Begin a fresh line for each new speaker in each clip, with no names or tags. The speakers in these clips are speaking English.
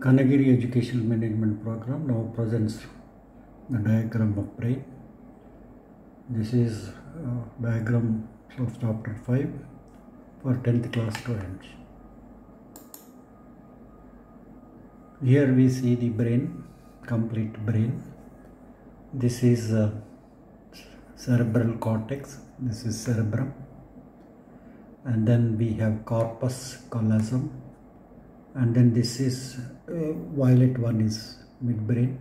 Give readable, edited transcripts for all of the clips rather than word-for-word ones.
Kanagiri Educational Management Program now presents the diagram of brain. This is diagram of chapter 5 for 10th class students. Here we see the brain, complete brain. This is cerebral cortex, this is cerebrum, and then we have corpus callosum, and then this is violet one is midbrain,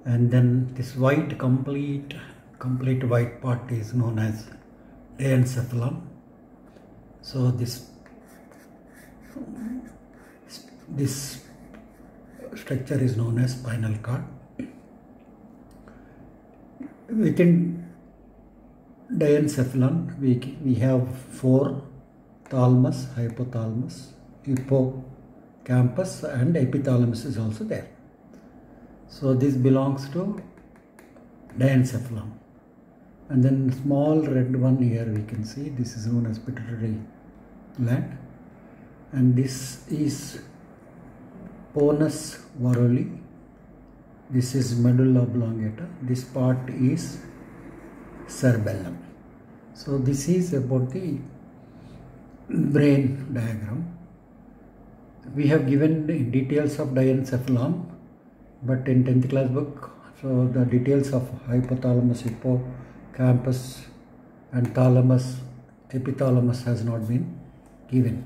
and then this white complete white part is known as diencephalon. So this structure is known as spinal cord. Within diencephalon we have four: thalamus, hypothalamus, hippocampus, and epithalamus is also there. So this belongs to diencephalon. And then small red one here we can see, this is known as pituitary gland, and this is pons varolii. This is medulla oblongata. This part is cerebellum. So this is about the brain diagram. We have given details of diencephalon, but in 10th class book, so the details of hypothalamus, hippocampus, and thalamus, epithalamus has not been given.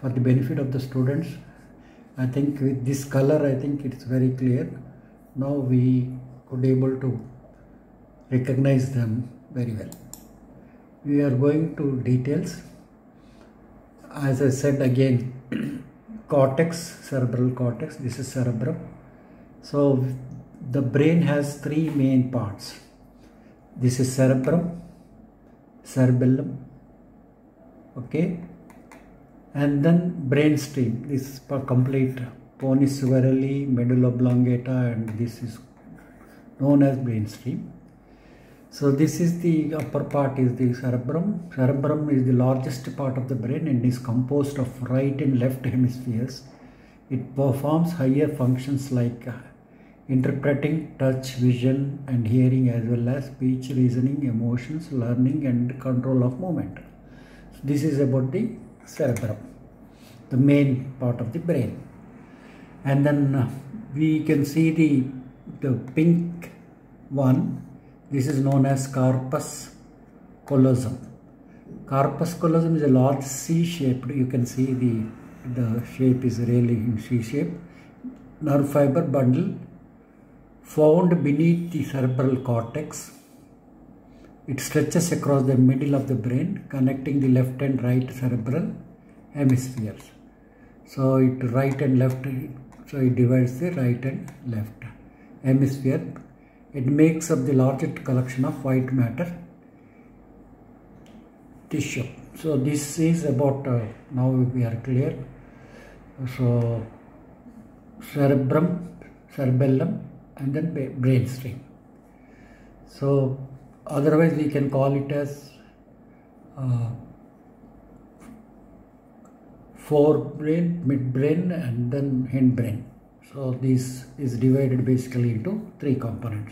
For the benefit of the students, I think with this color, I think it's very clear. Now we could able to recognize them very well. We are going to details. As I said again, cortex, cerebral cortex, this is cerebrum. So the brain has three main parts. This is cerebrum, cerebellum, okay, and then brainstem. This is for complete pons varolii, medulla oblongata, and this is known as brainstem. So this is the upper part is the cerebrum. Cerebrum is the largest part of the brain and is composed of right and left hemispheres. It performs higher functions like interpreting, touch, vision and hearing, as well as speech, reasoning, emotions, learning and control of movement. So this is about the cerebrum, the main part of the brain. And then we can see the pink one. This is known as corpus callosum. Corpus callosum is a large C-shaped. You can see the shape is really in C-shape. Nerve fiber bundle found beneath the cerebral cortex. It stretches across the middle of the brain, connecting the left and right cerebral hemispheres. So it right and left. So it divides the right and left hemisphere. It makes up the largest collection of white matter tissue. So this is about, now we are clear. So cerebrum, cerebellum, and then brainstem. So otherwise we can call it as forebrain, midbrain, and then hindbrain. So this is divided basically into three components.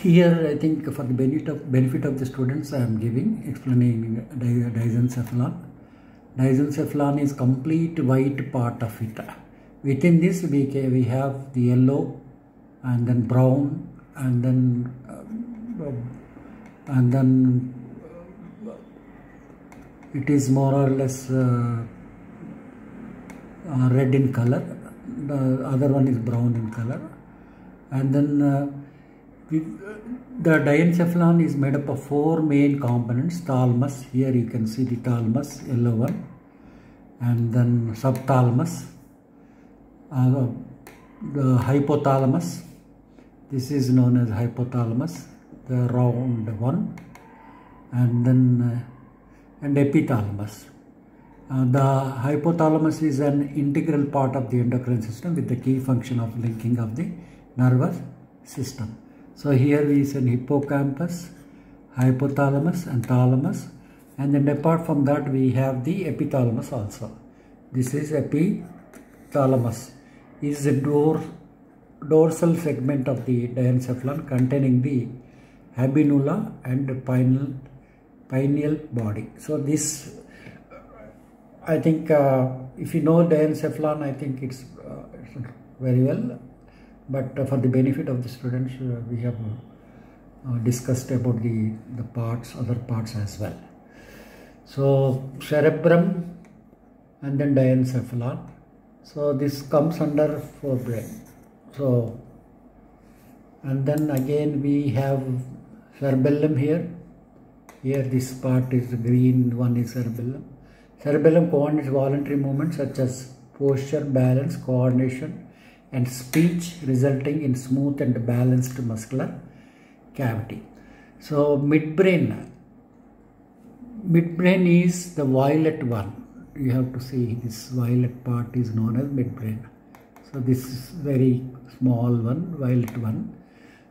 Here I think for the benefit of the students I am explaining diencephalon. Diencephalon is complete white part of it. Within this we have the yellow and then brown and then it is more or less red in color. The other one is brown in color, and then the diencephalon is made up of four main components. Thalamus, here you can see the thalamus, yellow one, and then subthalamus, the hypothalamus, this is known as hypothalamus, the round one, and then and epithalamus. The hypothalamus is an integral part of the endocrine system with the key function of linking of the nervous system. So here we see hippocampus, hypothalamus and thalamus, and then apart from that we have the epithalamus also. This is epithalamus. Is a dorsal segment of the diencephalon containing the habenula and pineal body. So this, I think, if you know diencephalon, I think it's very well. But for the benefit of the students, we have discussed about the parts, other parts as well. So cerebrum and then diencephalon. So this comes under forebrain. So, and then again we have cerebellum here. Here this part is green, one is cerebellum. Cerebellum coordinates voluntary movements such as posture, balance, coordination and speech, resulting in smooth and balanced muscular cavity. So midbrain is the violet one. You have to see this violet part is known as midbrain. So this is very small one, violet one.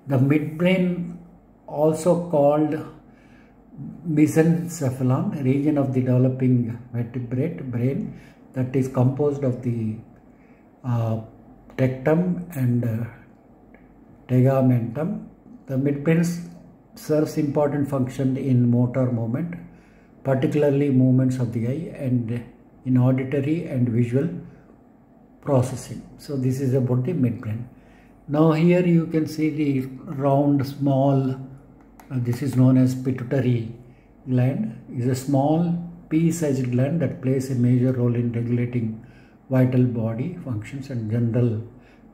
The midbrain, also called mesencephalon, region of the developing vertebrate brain that is composed of the tectum and tegamentum. The midbrain serves important function in motor movement, particularly movements of the eye and in auditory and visual processing. So this is about the midbrain. Now here you can see the round small, this is known as pituitary gland, is a small pea-sized gland that plays a major role in regulating vital body functions and general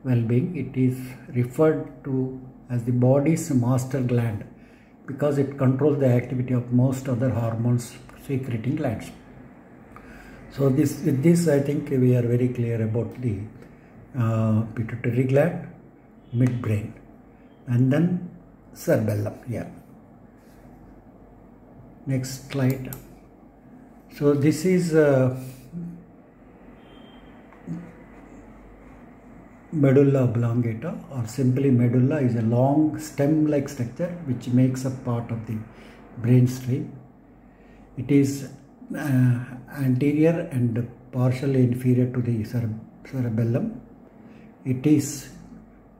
well-being. It is referred to as the body's master gland because it controls the activity of most other hormones secreting glands. So with this I think we are very clear about the pituitary gland, midbrain, and then cerebellum. Yeah. Next slide. So this is medulla oblongata, or simply medulla, is a long stem-like structure which makes up part of the brainstem. It is anterior and partially inferior to the cerebellum. It is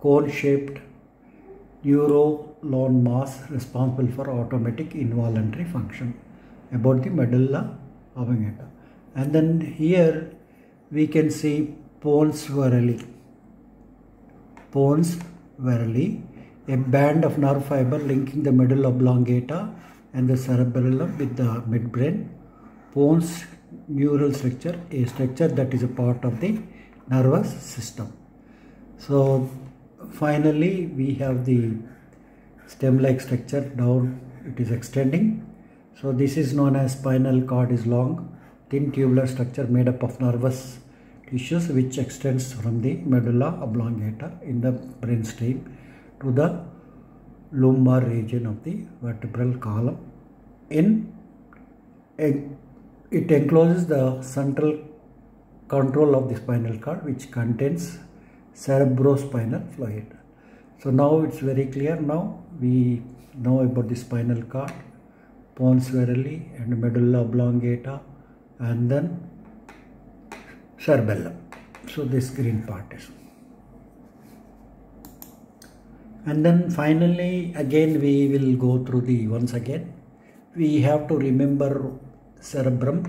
cone-shaped neurone mass responsible for automatic involuntary function. About the medulla oblongata. And then here we can see pons varelli. Pons varelli, a band of nerve fiber linking the medulla oblongata and the cerebellum with the midbrain. Pons neural structure, a structure that is a part of the nervous system. So finally we have the stem-like structure down, it is extending. So this is known as spinal cord, is long, thin tubular structure made up of nervous tissues which extends from the medulla oblongata in the brainstem to the lumbar region of the vertebral column. It encloses the central control of the spinal cord, which contains cerebrospinal fluid. So now it's very clear. Now we know about the spinal cord, pons varelli and medulla oblongata, and then cerebellum. So this green part is. And then finally again we will go through the once again. We have to remember cerebrum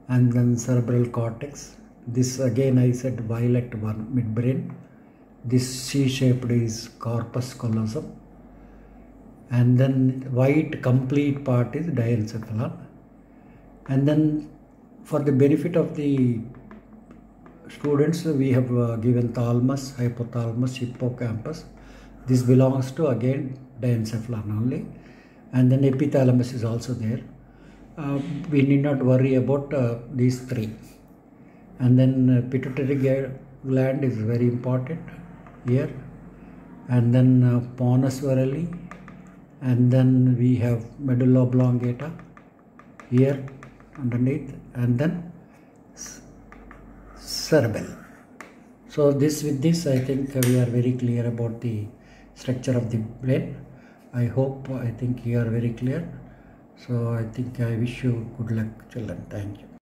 and then cerebral cortex. This again I said violet one, midbrain. This C-shaped is corpus callosum. And then white complete part is diencephalon. And then for the benefit of the students, we have given thalamus, hypothalamus, hippocampus. This belongs to again diencephalon only. And then epithalamus is also there. We need not worry about these three. And then pituitary gland is very important here. And then pons varelli. And then we have medulla oblongata here underneath, and then cerebellum. So with this I think we are very clear about the structure of the brain. I think you are very clear. So I think I wish you good luck, children. Thank you.